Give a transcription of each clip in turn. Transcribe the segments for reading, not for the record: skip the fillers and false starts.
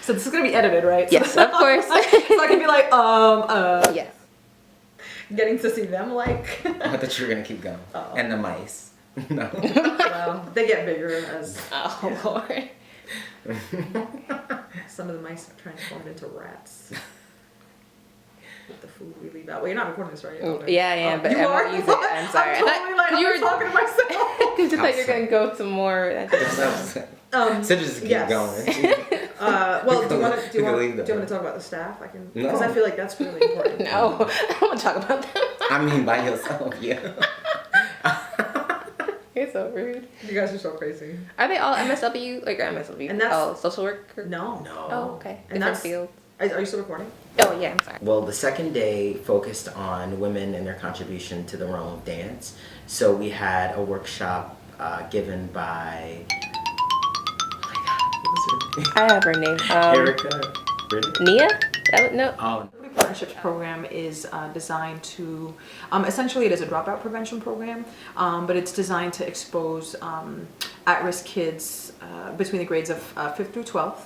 So this is gonna be edited, right? Yes, of course. So I can be like, Yes. Getting to see them like. I thought you were gonna keep going. Oh. And the mice. No. Well, they get bigger as. Oh Lord. Some of the mice are transformed into rats. With the food we leave out. Well, you're not recording this, right? Yeah, I am, but you I are? won't use it. I'm sorry. I'm totally like, you I'm were talking to myself. Because you thought you were going to go to more. So just keep yes. going. Well, do you want we can to leave them. talk about the staff? I can, No. because I feel like that's really important. No, I don't want to talk about them. I mean, by yourself, yeah. You're so rude. You guys are so crazy. Are they all MSW? Like, or MSW? And that's- all social worker? No. Oh, okay. And Different that's- fields. Are you still recording? Oh, yeah, I'm sorry. Well, the second day focused on women and their contribution to the realm of dance. So we had a workshop given by. Oh my God, what was her name? I have her name. Erica. Really? Nia? No. Oh. The Partnerships program is designed to, essentially it is a dropout prevention program, but it's designed to expose at-risk kids between the grades of 5th through 12th,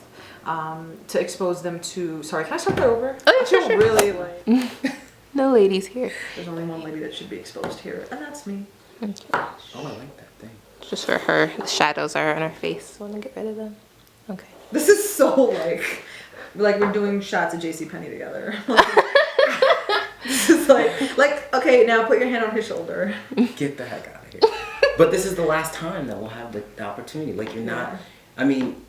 to expose them to, sorry, can I start that over? Oh, yeah, I feel sure. really like, No ladies here. there's only one lady that should be exposed here, and that's me. Oh, I like that thing. Just for her. The shadows are on her face. I want to get rid of them. Okay. This is so like we're doing shots of JCPenney together. This is like, okay, now put your hand on his shoulder. Get the heck out of here. But this is the last time that we'll have the opportunity. Like, you're not. Yeah. I mean,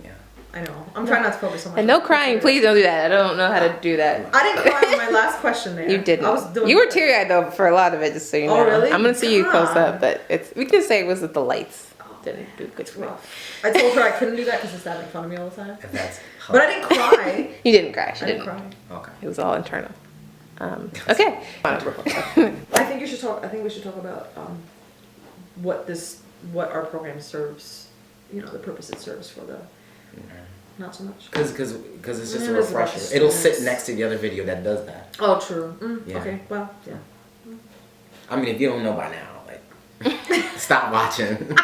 yeah. I know. I'm trying not to focus so much. And no crying. Please don't do that. I don't know how to do that. I didn't cry on my last question there. You didn't. I was doing You were good. teary-eyed though for a lot of it, just so you know. Oh, really? I'm gonna see you close God. up, but it's we can say it was the lights. Didn't do good for me. Rough. I told her I couldn't do that because it's making fun of me all the time. And that's. But I didn't cry. You didn't cry. She I didn't didn't. cry. Okay. It was all internal. Okay. I think you should talk. I think we should talk about what our program serves. You know, the purpose it serves for the. Not so much. Because it's just Yeah, a it's about refresher. the It'll sit students. next to the other video that does that. Oh, true. Yeah. Okay. Well, yeah. I mean, if you don't know by now, like, stop watching.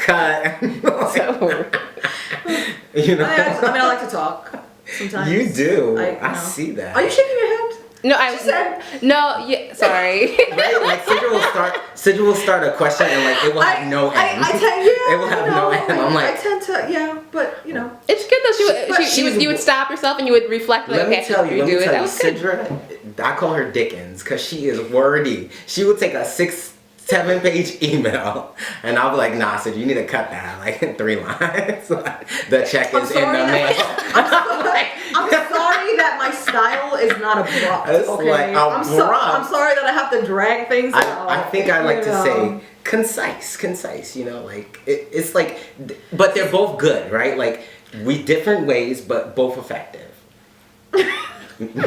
Cut. So, You know. I like to talk. Sometimes. You do. I know. see that. Are you shaking your head? no, I She said- no. Yeah, sorry. Right? Like Sidra will start a question and like it will have no end. It will have no end. I'm I like, tend to, yeah, but you know. It's good though. But You would stop yourself and you would reflect. Like, let me okay, tell you, redo it. That was good. Sidra, I call her Dickens because she is wordy. She would take a 6-7 page email and I'll be like, nah, Sidra, you need to cut that like in 3 lines. The check is in the mail. I'm sorry that my style is not abrupt. It's Okay, like I'm abrupt. sorry that I have to drag things out. I think I like you to know. say concise, you know, like it's like, but they're both good, right? Like we different ways, but both effective.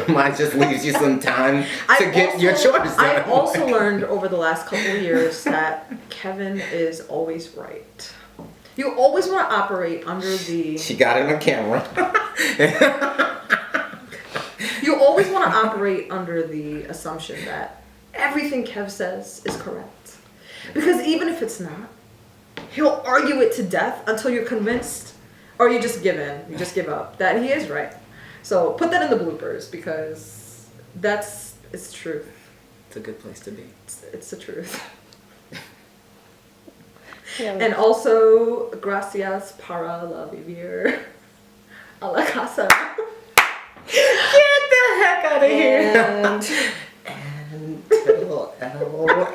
Mine just leaves you some time to get your chores done. I also learned over the last couple of years that Kevin is always right. You always want to operate under the. She got it on camera. You always want to operate under the assumption that everything Kev says is correct. Because even if it's not, he'll argue it to death until you're convinced, or you just give in, you just give up, that he is right. So put that in the bloopers because it's truth. It's a good place to be. It's the truth. Yeah, And also, gracias para la vivir a la casa. Get the heck out of here. And Until L.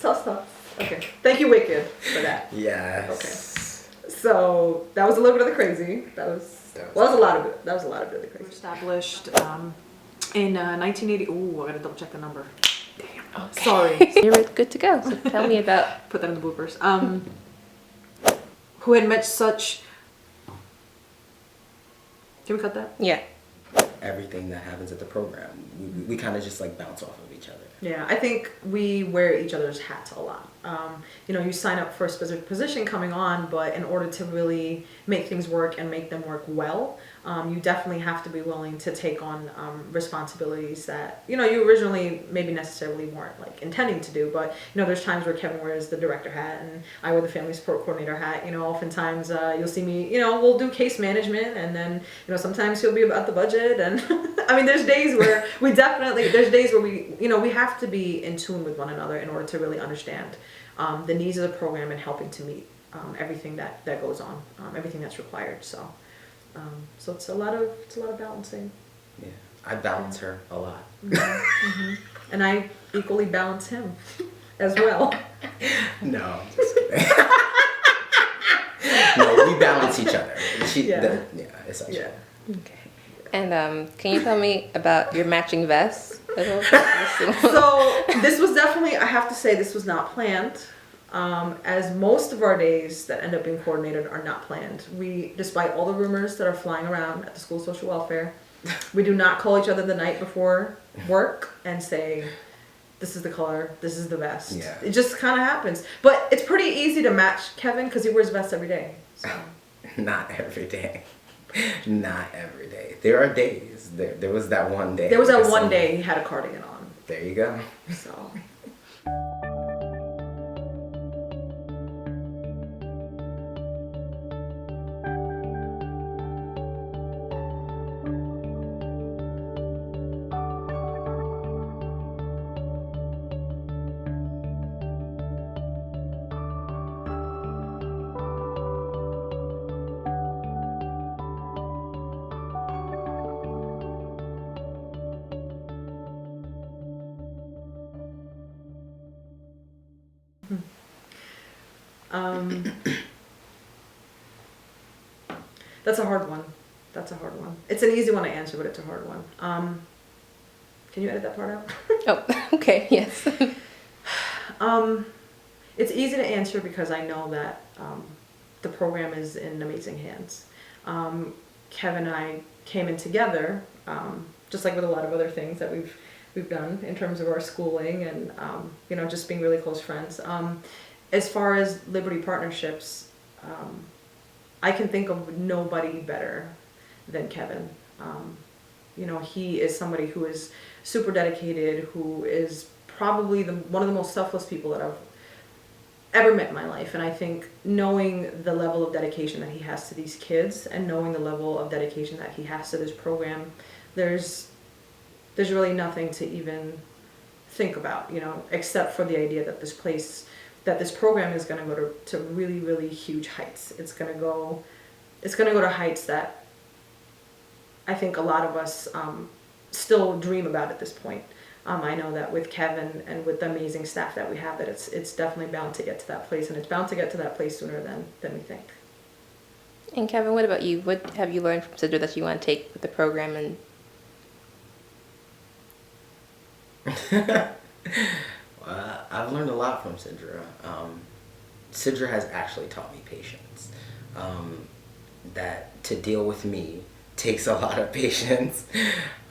toss. Okay. Thank you, Wicked, for that. Yes. So that was a little bit of the crazy. That was a lot of it. That was a lot of really crazy. Established in 1980. Ooh, I gotta double check the number. Damn. Okay. Sorry. You're good to go. So tell me about. Put that in the bloopers. Who had met such. Can we cut that? Yeah. Everything that happens at the program, we kind of just like bounce off of each other. Yeah, I think we wear each other's hats a lot. You know, you sign up for a specific position coming on, but in order to really make things work and make them work well, you definitely have to be willing to take on responsibilities that, you know, you originally maybe necessarily weren't like intending to do. But, you know, there's times where Kevin wears the director hat and I wear the family support coordinator hat. You know, oftentimes you'll see me, you know, we'll do case management, and then, you know, sometimes he'll be about the budget. And I mean, there's days where there's days where we, you know, we have to be in tune with one another in order to really understand the needs of the program and helping to meet everything that goes on, everything that's required. So it's a lot of balancing. Yeah, I balance her a lot. Mm-hmm. And I equally balance him as well. No, just kidding. No, we balance each other. Essentially. Yeah. Okay. And can you tell me about your matching vests? So this was definitely, I have to say, this was not planned. As most of our days that end up being coordinated are not planned. We, despite all the rumors that are flying around at the school social welfare, we do not call each other the night before work and say, this is the color, this is the vest. Yeah. It just kind of happens. But it's pretty easy to match Kevin because he wears vests every day. So. Not every day. Not every day. There are days. There was that one day. There was that one day he had a cardigan on. There you go. So. That's a hard one. It's an easy one to answer, but it's a hard one. Can you edit that part out? Oh, okay, yes. It's easy to answer because I know that the program is in amazing hands. Kevin and I came in together, just like with a lot of other things that we've done in terms of our schooling and you know, just being really close friends. As far as Liberty Partnerships, I can think of nobody better than Kevin. You know, he is somebody who is super dedicated, who is probably one of the most selfless people that I've ever met in my life. And I think knowing the level of dedication that he has to these kids and knowing the level of dedication that he has to this program, there's really nothing to even think about, you know, except for the idea that this program is going to go to really, really huge heights. It's going to go to heights that I think a lot of us still dream about at this point. I know that with Kevin and with the amazing staff that we have, that it's definitely bound to get to that place, and it's bound to get to that place sooner than we think. And Kevin, what about you? What have you learned from Sidra that you want to take with the program? And I've learned a lot from Sidra. Sidra has actually taught me patience. That to deal with me takes a lot of patience,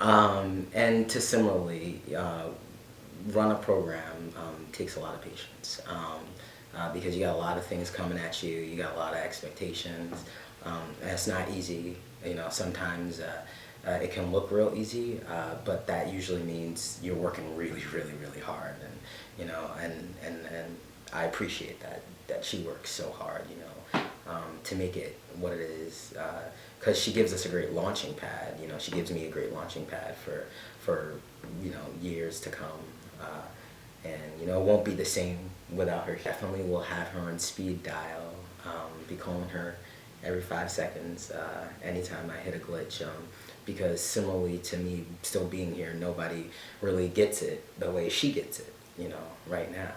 and to similarly run a program takes a lot of patience, because you got a lot of things coming at you. You got a lot of expectations, and it's not easy. You know, sometimes it can look real easy, but that usually means you're working really, really, really hard, and you know, and I appreciate that she works so hard, you know, to make it what it is, because she gives us a great launching pad. You know, she gives me a great launching pad for you know, years to come, and you know, it won't be the same without her. Definitely will have her on speed dial, be calling her every 5 seconds, anytime I hit a glitch, because similarly to me still being here, nobody really gets it the way she gets it, you know, right now.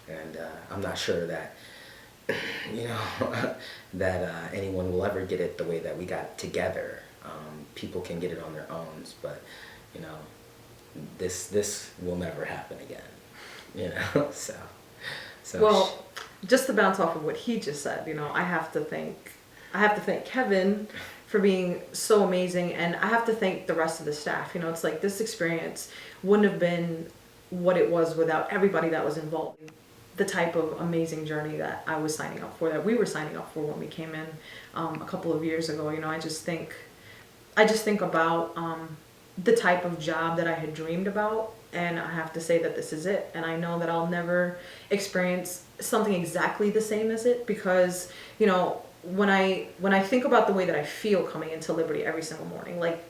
And I'm not sure that, you know, that anyone will ever get it the way that we got together. People can get it on their own, but, you know, this will never happen again, you know, so. Well, just to bounce off of what he just said, you know, I have to thank Kevin for being so amazing, and I have to thank the rest of the staff. You know, it's like this experience wouldn't have been what it was without everybody that was involved. the type of amazing journey that I was signing up for, that we were signing up for when we came in a couple of years ago. You know, I just think about the type of job that I had dreamed about, and I have to say that this is it. And I know that I'll never experience something exactly the same as it, because, you know, when I think about the way that I feel coming into Liberty every single morning, like,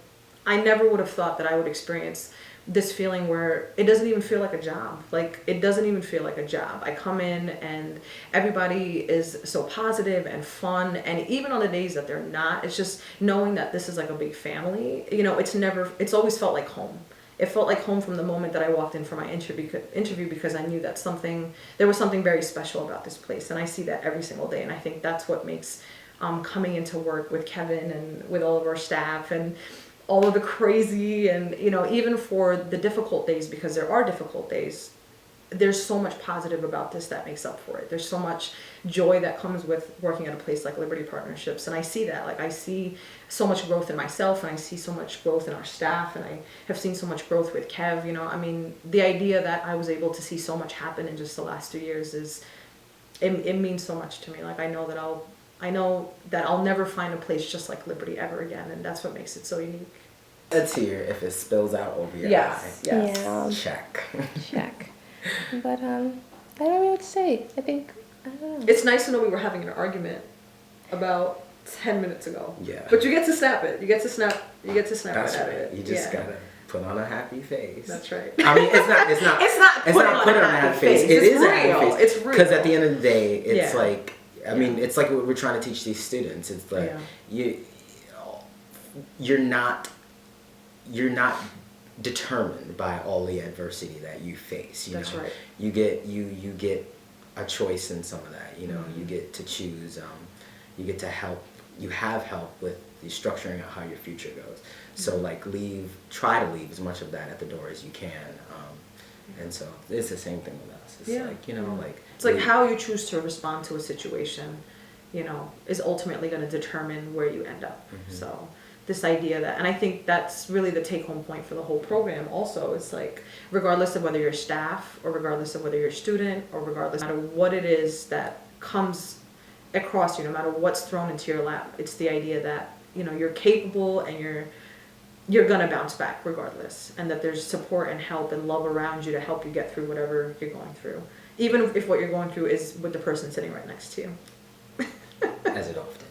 I never would have thought that I would experience this feeling where it doesn't even feel like a job. Like, it doesn't even feel like a job. I come in and everybody is so positive and fun, and even on the days that they're not, it's just knowing that this is like a big family. You know, it's always felt like home. It felt like home from the moment that I walked in for my interview, because I knew that there was something very special about this place, and I see that every single day. And I think that's what makes coming into work with Kevin and with all of our staff and all of the crazy, and, you know, even for the difficult days, because there are difficult days, there's so much positive about this that makes up for it. There's so much joy that comes with working at a place like Liberty Partnerships, and I see that. Like, I see so much growth in myself, and I see so much growth in our staff, and I have seen so much growth with Kev. You know, I mean, the idea that I was able to see so much happen in just the last 2 years it means so much to me. Like, I know that I'll never find a place just like Liberty ever again, and that's what makes it so unique. A tear if it spills out over your eye. Yes. Yeah. Check. Check. But I don't know what to say. I don't know. It's nice to know we were having an argument about 10 minutes ago. Yeah. But you get to snap it. You get to snap right That's out of right. it. You just gotta put on a happy face. That's right. I mean, it's not put on a happy face. It is a happy face. It's real. Because at the end of the day, it's Yeah. like, I mean, it's like what we're trying to teach these students. It's like you're not determined by all the adversity that you face. That's know? right. You get a choice in some of that. You know, you get to choose. You get to help. You have help with the structuring out how your future goes. So like try to leave as much of that at the door as you can. And so it's the same thing with us. It's like, you know, like it's like how you choose to respond to a situation, you know, is ultimately going to determine where you end up. So this idea that, and I think that's really the take-home point for the whole program also, it's like, regardless of whether you're staff, or regardless of whether you're a student, or regardless, no matter what it is that comes across you, no matter what's thrown into your lap, it's the idea that, you know, you're capable, and you're gonna bounce back regardless, and that there's support and help and love around you to help you get through whatever you're going through, even if what you're going through is with the person sitting right next to you. as it often